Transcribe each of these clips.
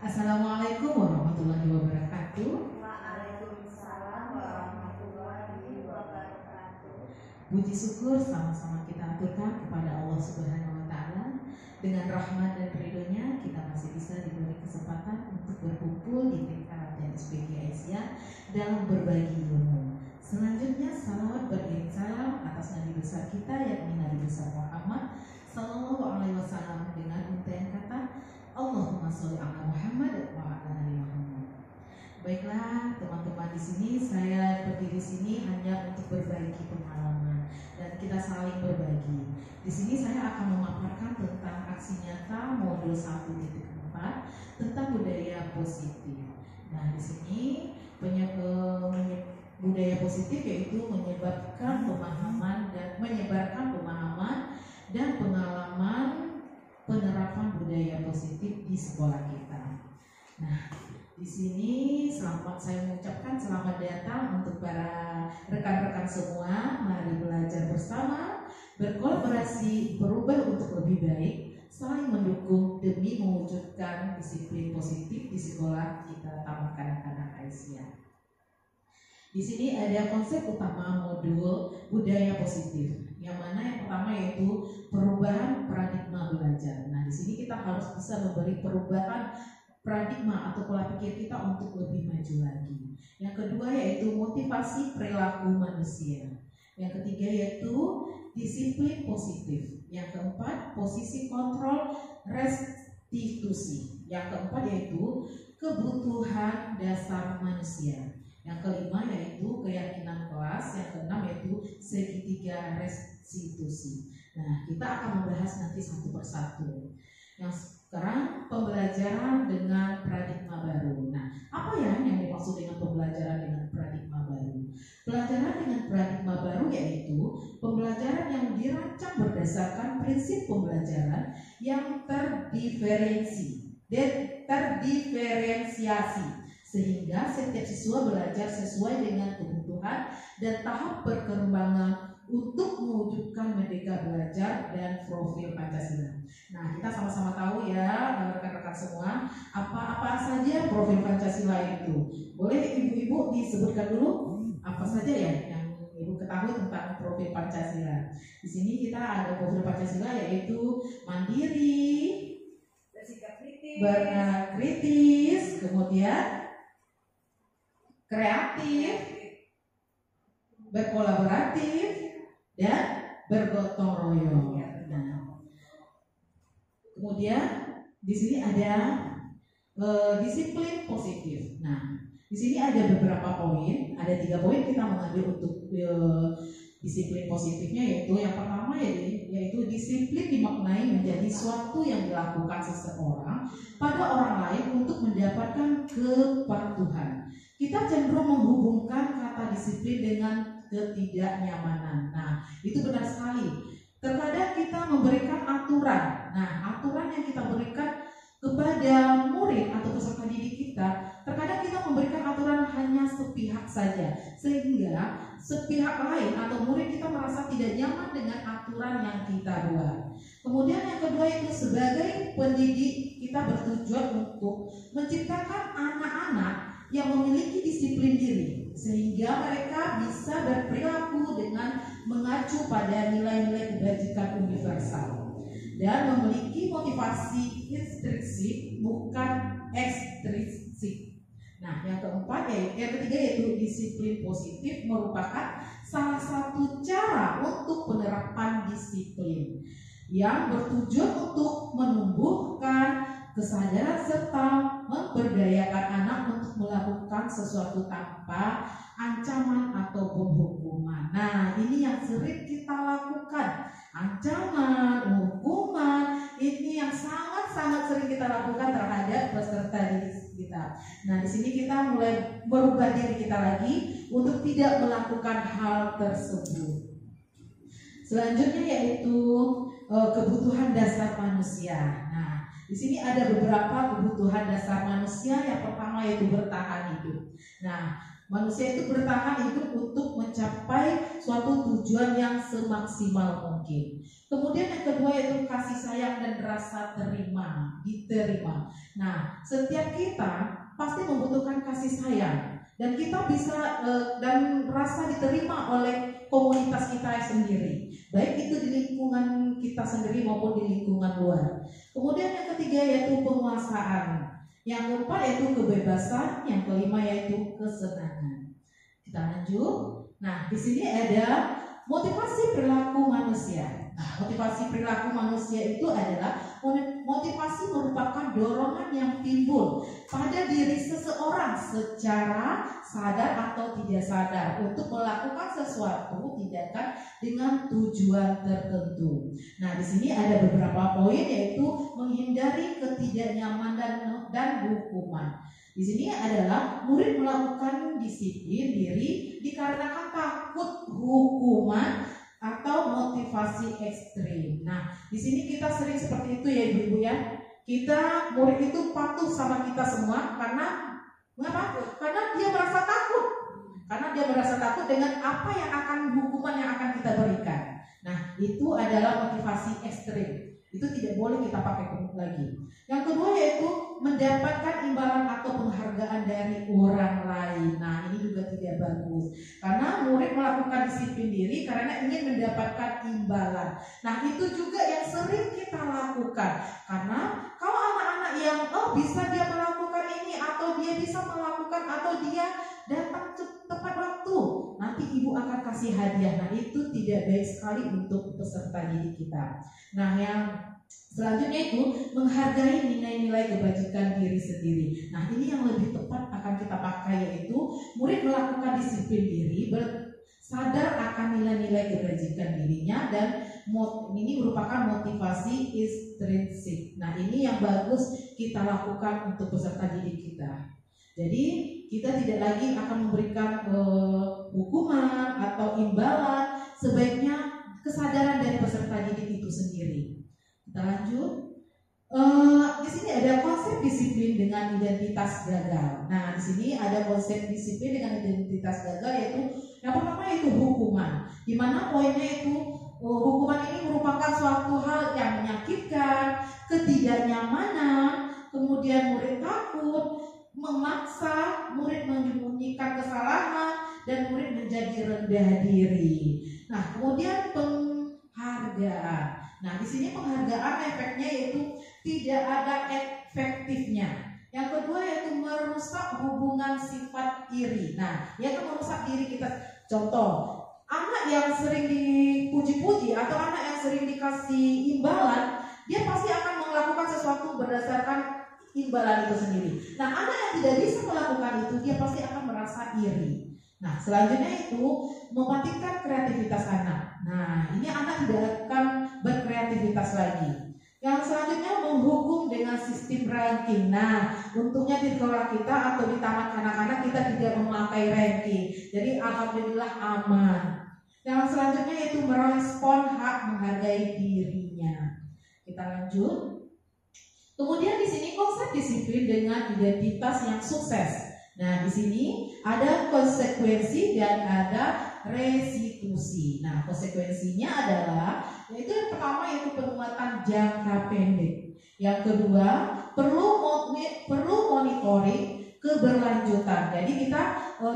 Assalamualaikum warahmatullahi wabarakatuh. Waalaikumsalam warahmatullahi wabarakatuh. Puji syukur sama-sama kita aturkan kepada Allah Subhanahu wa Ta'ala. Dengan rahmat dan ridhonya kita masih bisa diberi kesempatan untuk berkumpul di TK dan SPG Aisyah dalam berbagi ilmu. Selanjutnya salawat beriring salam atas Nabi besar kita yakni Nabi besar Muhammad Sallallahu Alaihi Wasallam dengan untaian kata Allahumma sholli ala Muhammad wa ala ali Muhammad. Baiklah teman-teman, di sini saya berdiri di sini hanya untuk berbagi pengalaman dan kita saling berbagi. Di sini saya akan memaparkan tentang aksi nyata modul 1.4 tentang budaya positif. Nah, di sini budaya positif yaitu menyebarkan pemahaman dan pengalaman penerapan budaya positif di sekolah kita. Nah, di sini saya mengucapkan selamat datang untuk para rekan-rekan semua. Mari belajar bersama, berkolaborasi, berubah untuk lebih baik, saling mendukung demi mewujudkan disiplin positif di sekolah kita Taman Kanak-kanak Aisyah. Di sini ada konsep utama modul budaya positif, yang mana yang pertama yaitu perubahan paradigma belajar. Nah, di sini kita harus bisa memberi perubahan paradigma atau pola pikir kita untuk lebih maju lagi. Yang kedua yaitu motivasi perilaku manusia. Yang ketiga yaitu disiplin positif. Yang keempat posisi kontrol restitusi. Yang keempat yaitu kebutuhan dasar manusia. Yang kelima yaitu keyakinan kelas. Yang keenam yaitu segitiga restitusi. Nah, kita akan membahas nanti satu persatu. Yang sekarang pembelajaran dengan paradigma baru. Nah, apa ya yang dimaksud dengan pembelajaran dengan paradigma baru? Pembelajaran dengan paradigma baru yaitu pembelajaran yang dirancang berdasarkan prinsip pembelajaran yang terdiferensiasi, sehingga setiap siswa belajar sesuai dengan kebutuhan dan tahap perkembangan untuk mewujudkan merdeka belajar dan profil Pancasila. Nah, kita sama-sama tahu ya rekan-rekan semua apa saja profil Pancasila itu. Boleh ibu-ibu disebutkan dulu apa saja ya yang ibu ketahui tentang profil Pancasila. Di sini kita ada profil Pancasila yaitu mandiri, Bersikap kritis, bernalar kritis, kemudian kreatif, berkolaboratif, dan bergotong royong. Nah, kemudian di sini ada disiplin positif. Nah, di sini ada beberapa poin, ada 3 poin kita mengambil untuk disiplin positifnya, yaitu yang pertama yaitu disiplin dimaknai menjadi suatu yang dilakukan seseorang pada orang lain untuk mendapatkan kepatuhan. Kita cenderung menghubungkan kata disiplin dengan ketidaknyamanan. Nah, itu benar sekali. Terkadang kita memberikan aturan. Nah, aturan yang kita berikan kepada murid atau peserta didik kita, terkadang kita memberikan aturan hanya sepihak saja, sehingga sepihak lain atau murid kita merasa tidak nyaman dengan aturan yang kita buat. Kemudian yang kedua itu sebagai pendidik kita bertujuan untuk menciptakan anak-anak yang memiliki disiplin diri, sehingga mereka bisa berperilaku dengan mengacu pada nilai-nilai kebajikan universal dan memiliki motivasi intrinsik bukan ekstrinsik. Nah, yang ketiga yaitu disiplin positif merupakan salah satu cara untuk penerapan disiplin yang bertujuan untuk menumbuhkan kesadaran serta memberdayakan anak untuk melakukan sesuatu tanpa ancaman ataupun hukuman. Nah, ini yang sering kita lakukan. Ancaman, hukuman, ini yang sangat sering kita lakukan terhadap peserta didik kita. Nah, di sini kita mulai merubah diri kita lagi untuk tidak melakukan hal tersebut. Selanjutnya yaitu kebutuhan dasar manusia. Nah, di sini ada beberapa kebutuhan dasar manusia. Yang pertama yaitu bertahan hidup. Nah, Manusia itu bertahan hidup untuk mencapai suatu tujuan yang semaksimal mungkin. Kemudian yang kedua yaitu kasih sayang dan rasa diterima. Nah, setiap kita pasti membutuhkan kasih sayang dan kita bisa dan rasa diterima oleh komunitas kita sendiri, baik itu di lingkungan kita sendiri maupun di lingkungan luar. Kemudian yang ketiga yaitu penguasaan. Yang keempat yaitu kebebasan, yang kelima yaitu kesenangan. Kita lanjut. Nah, di sini ada motivasi perilaku manusia. Nah, motivasi perilaku manusia itu adalah motivasi merupakan dorongan yang timbul pada diri seseorang secara sadar atau tidak sadar untuk melakukan sesuatu tindakan dengan tujuan tertentu. Nah, di sini ada beberapa poin yaitu menghindari ketidaknyamanan dan hukuman. Di sini adalah murid melakukan disiplin diri dikarenakan takut hukuman atau motivasi ekstrim. Nah, di sini kita sering seperti itu ya ibu-ibu ya. Kita murid itu patuh sama kita semua karena mengapa? Karena dia merasa takut. Karena dia merasa takut dengan apa yang akan hukuman yang akan kita berikan. Nah, itu adalah motivasi ekstrim. Itu tidak boleh kita pakai lagi. Yang kedua yaitu mendapatkan imbalan atau penghargaan dari orang lain. Nah, ini juga tidak bagus. Karena murid melakukan disiplin diri karena ingin mendapatkan imbalan. Nah, itu juga yang sering kita lakukan. Karena kalau anak-anak yang bisa dia melakukan ini atau dia bisa melakukan atau dia datang tepat waktu, nanti ibu akan kasih hadiah. Nah, itu tidak baik sekali untuk peserta didik kita. Nah, yang selanjutnya itu menghargai nilai-nilai kebajikan diri sendiri. Nah, ini yang lebih tepat akan kita pakai yaitu murid melakukan disiplin diri, sadar akan nilai-nilai kebajikan dirinya dan ini merupakan motivasi intrinsik. Nah, ini yang bagus kita lakukan untuk peserta didik kita. Jadi kita tidak lagi akan memberikan hukuman atau imbalan, sebaiknya kesadaran dari peserta didik itu sendiri. Kita lanjut. Di sini ada konsep disiplin dengan identitas gagal. Nah, di sini ada konsep disiplin dengan identitas gagal yaitu yang pertama yaitu hukuman. Di mana poinnya itu hukuman ini merupakan suatu hal yang menyakitkan, ketidaknyamanan, kemudian murid takut, memaksa, murid menyembunyikan kesalahan, dan murid menjadi rendah diri. Nah, kemudian penghargaan. Nah, di sini penghargaan efeknya yaitu tidak ada efektifnya. Yang kedua yaitu merusak hubungan sifat iri. Nah, yaitu merusak diri kita. Contoh, anak yang sering dipuji-puji atau anak yang sering dikasih imbalan, dia pasti akan melakukan sesuatu berdasarkan imbalan itu sendiri. Nah, anak yang tidak bisa melakukan itu, dia pasti akan merasa iri. Nah, selanjutnya itu mematikan kreativitas anak. Nah, ini anak tidak akan berkreativitas lagi. Yang selanjutnya menghukum dengan sistem ranking. Nah, untungnya di sekolah kita atau di taman anak-anak kita tidak memakai ranking. Jadi alhamdulillah aman. Yang selanjutnya yaitu merespon hak menghargai dirinya. Kita lanjut. Kemudian di sini konsep disiplin dengan identitas yang sukses. Nah, di sini ada konsekuensi dan ada restitusi. Nah, konsekuensinya adalah yaitu yang pertama yaitu penguatan jangka pendek. Yang kedua, perlu monitoring keberlanjutan. Jadi kita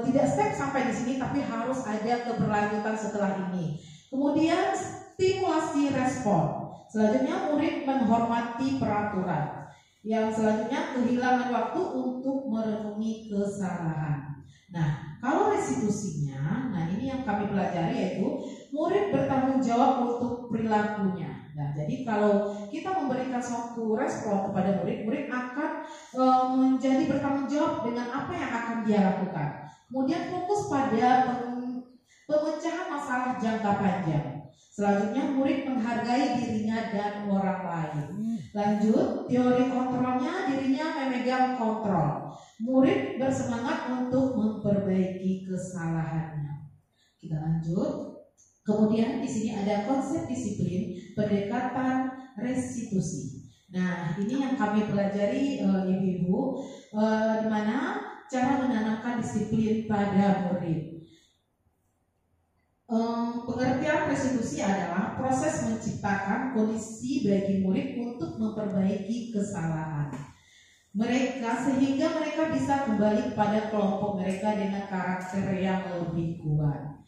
tidak step sampai di sini, tapi harus ada keberlanjutan setelah ini. Kemudian stimulasi respon. Selanjutnya murid menghormati peraturan. Yang selanjutnya kehilangan waktu untuk merenungi kesalahan. Nah, kalau restitusinya, nah ini yang kami pelajari yaitu murid bertanggung jawab untuk perilakunya. Nah, jadi kalau kita memberikan suatu respon kepada murid, murid akan menjadi bertanggung jawab dengan apa yang akan dia lakukan. Kemudian fokus pada pemecahan masalah jangka panjang. Selanjutnya murid menghargai dirinya dan orang lain. Lanjut, teori kontrolnya dirinya memegang kontrol. Murid bersemangat untuk memperbaiki kesalahannya. Kita lanjut. Kemudian di sini ada konsep disiplin, pendekatan restitusi. Nah, ini yang kami pelajari ibu-ibu, di mana cara menanamkan disiplin pada murid. Pengertian restitusi adalah proses menciptakan kondisi bagi murid untuk memperbaiki kesalahan mereka sehingga mereka bisa kembali kepada kelompok mereka dengan karakter yang lebih kuat.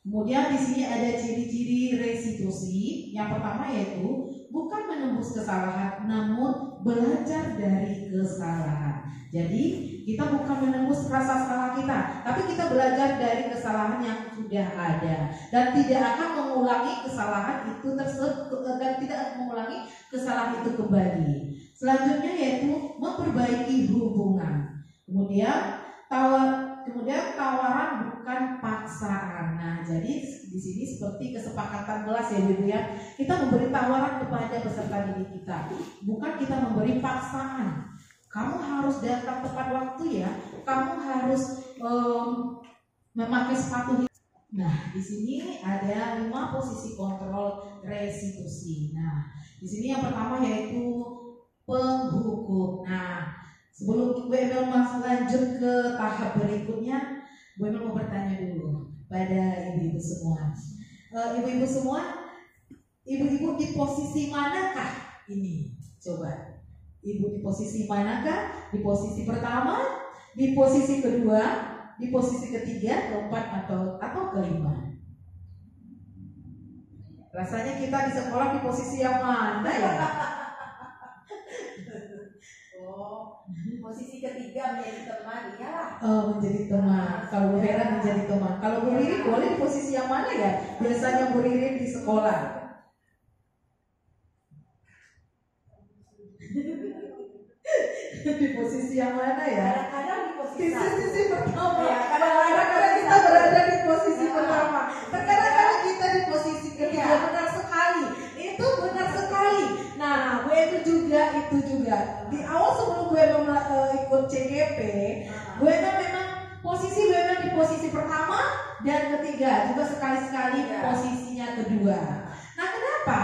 Kemudian di sini ada ciri-ciri restitusi. Yang pertama yaitu bukan menembus kesalahan, namun belajar dari kesalahan. Jadi kita bukan menembus rasa salah kita, tapi kita belajar dari kesalahan yang sudah ada dan tidak akan mengulangi kesalahan itu dan tidak akan mengulangi kesalahan itu kembali. Selanjutnya yaitu memperbaiki hubungan. Kemudian tawaran bukan paksaan. Nah, jadi di sini seperti kesepakatan kelas ya Ibu ya. Kita memberi tawaran kepada peserta didik kita, bukan kita memberi paksaan. Kamu harus datang tepat waktu ya. Kamu harus memakai sepatu. Nah, di sini ada 5 posisi kontrol restitusi. Nah, di sini yang pertama yaitu penghukum. Nah, sebelum Bu Emil lanjut ke tahap berikutnya, Bu Emil mau bertanya dulu pada ibu-ibu semua. Ibu-ibu semua, ibu-ibu di posisi manakah ini? Coba. Ibu di posisi manakah? Di posisi pertama, di posisi kedua, di posisi ketiga, keempat atau kelima? Rasanya kita di sekolah di posisi yang mana ya? Oh, posisi ketiga menjadi teman ya. Oh, menjadi teman. Kalau Bu Vera menjadi teman. Kalau Bu Riri boleh di posisi yang mana ya? Biasanya Bu Riri di sekolah. Di posisi yang mana ya? Kadang-kadang di posisi Sisi pertama. Ya, Kadang-kadang kita berada di posisi pertama. Terkadang kita di posisi ketiga. Benar sekali. Itu benar sekali. Nah, gue itu juga. Di awal sebelum gue ikut CGP, gue memang di posisi pertama dan ketiga, juga sekali-sekali posisinya kedua. Nah, kenapa?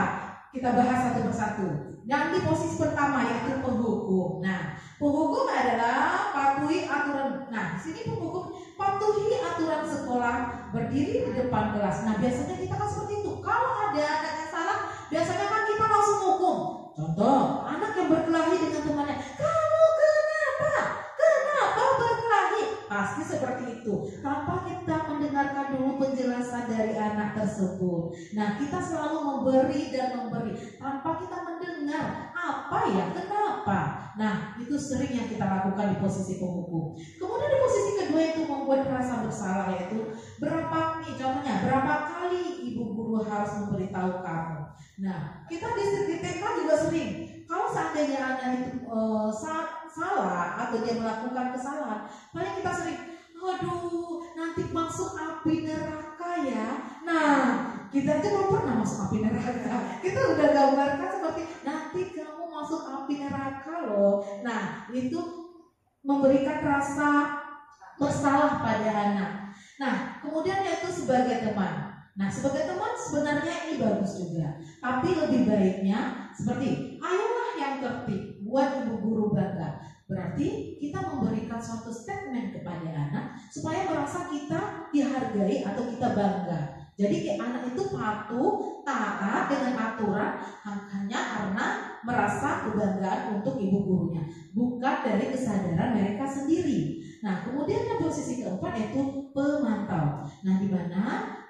Kita bahas satu persatu. Yang di posisi pertama yaitu penghukum. Nah, penghukum adalah patuhi aturan. Nah, di sini penghukum patuhi aturan sekolah, berdiri di depan kelas. Nah, biasanya kita kan seperti itu. Kalau ada anak yang salah, biasanya kan kita langsung hukum. Contoh, anak yang berkelahi dengan temannya. Kamu kenapa berkelahi? Pasti seperti itu. Tanpa kita mendengarkan dulu penjelasan dari anak tersebut. Nah, kita selalu memberi tanpa kita mendengar apa ya, kenapa. Nah, itu sering yang kita lakukan di posisi penghukum. Kemudian di posisi kedua itu membuat rasa bersalah, yaitu berapa kali ibu guru harus memberitahu kamu. Nah, kita di TK juga sering. Kalau seandainya anak itu salah atau dia melakukan kesalahan, paling kita sering, aduh, nanti masuk api neraka ya. Nah, kita aja belum pernah masuk api neraka. Kita udah gambarkan seperti nanti kamu masuk api neraka loh. Nah, itu memberikan rasa bersalah pada anak. Nah, kemudian yaitu sebagai teman. Nah, sebagai teman sebenarnya ini bagus juga. Tapi lebih baiknya seperti, ayolah yang tertib, buat ibu guru bangga. Berarti kita memberikan suatu statement kepada anak supaya merasa kita dihargai atau kita bangga. Jadi anak itu patuh, taat dengan aturan hanya karena merasa kebanggaan untuk ibu gurunya, bukan dari kesadaran mereka sendiri. Nah, kemudian yang posisi keempat yaitu pemantau. Nah, di mana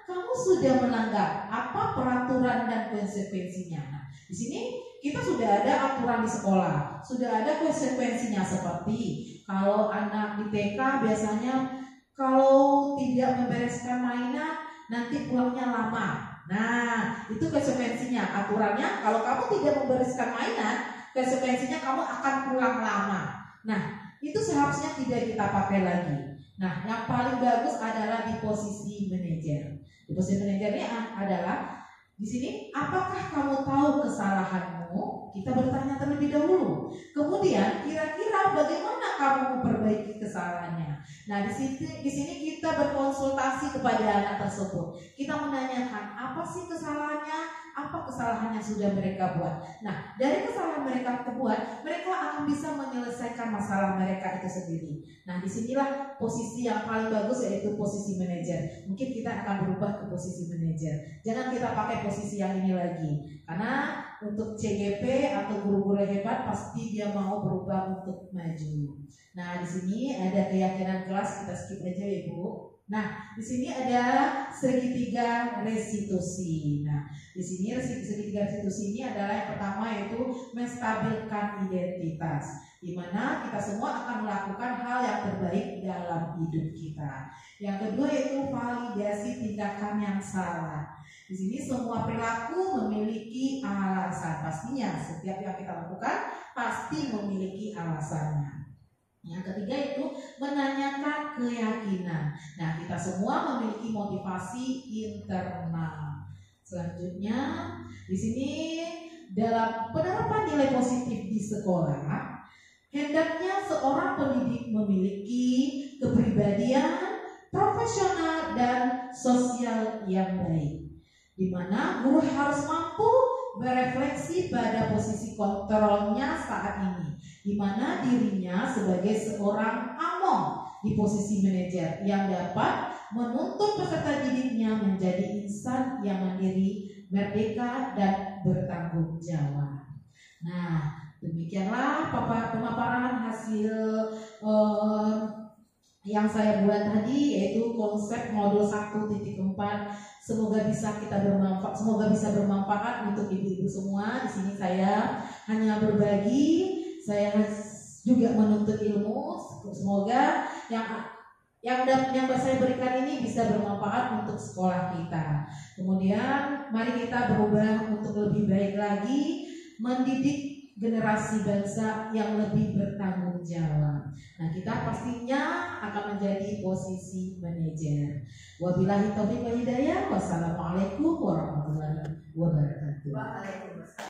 kamu sudah melanggar apa peraturan dan konsekuensinya. Nah, di sini kita sudah ada aturan di sekolah, sudah ada konsekuensinya, seperti kalau anak di TK biasanya kalau tidak membereskan mainan nanti pulangnya lama. Nah, itu konsekuensinya. Aturannya kalau kamu tidak membereskan mainan, konsekuensinya kamu akan pulang lama. Nah, itu seharusnya tidak kita pakai lagi. Nah, yang paling bagus adalah di posisi manajer. Di posisi manajer ini adalah di sini, apakah kamu tahu kesalahanmu? Kita bertanya terlebih dahulu. Kemudian, kira-kira bagaimana kamu memperbaiki memperbaiki kesalahannya. Nah, di sini kita berkonsultasi kepada anak tersebut. Kita menanyakan apa sih kesalahannya, apa kesalahan yang sudah mereka buat. Nah, dari kesalahan mereka buat, mereka akan bisa menyelesaikan masalah mereka itu sendiri. Nah, disinilah posisi yang paling bagus, yaitu posisi manajer. Mungkin kita akan berubah ke posisi manajer. Jangan kita pakai posisi yang ini lagi, karena untuk CGP atau guru-guru hebat pasti dia mau berubah untuk maju. Nah, di sini ada keyakinan kelas, kita skip aja ya Bu. Nah, di sini ada segitiga restitusi. Nah, di sini segitiga restitusi ini adalah yang pertama, yaitu menstabilkan identitas, di mana kita semua akan melakukan hal yang terbaik dalam hidup kita. Yang kedua yaitu validasi tindakan yang salah. Di sini semua perilaku memiliki alasan. Pastinya setiap yang kita lakukan pasti memiliki alasannya. Yang ketiga itu menanyakan keyakinan. Nah, kita semua memiliki motivasi internal. Selanjutnya, di sini dalam penerapan nilai positif di sekolah, hendaknya seorang pendidik memiliki kepribadian profesional dan sosial yang baik, di mana guru harus mampu berefleksi pada posisi kontrolnya saat ini, di mana dirinya sebagai seorang among di posisi manajer yang dapat menuntun peserta didiknya menjadi insan yang mandiri, merdeka, dan bertanggung jawab. Nah, demikianlah pemaparan hasil yang saya buat tadi, yaitu konsep modul 1.4. Semoga bisa bermanfaat untuk ibu-ibu semua. Di sini saya hanya berbagi, saya juga menuntut ilmu. Semoga yang saya berikan ini bisa bermanfaat untuk sekolah kita. Kemudian mari kita berubah untuk lebih baik lagi, mendidik generasi bangsa yang lebih bertanggung jawab. Nah, kita pastinya akan menjadi posisi manajer. Wabillahi taufiq wal hidayah. Wassalamualaikum warahmatullahi wabarakatuh. Waalaikumsalam.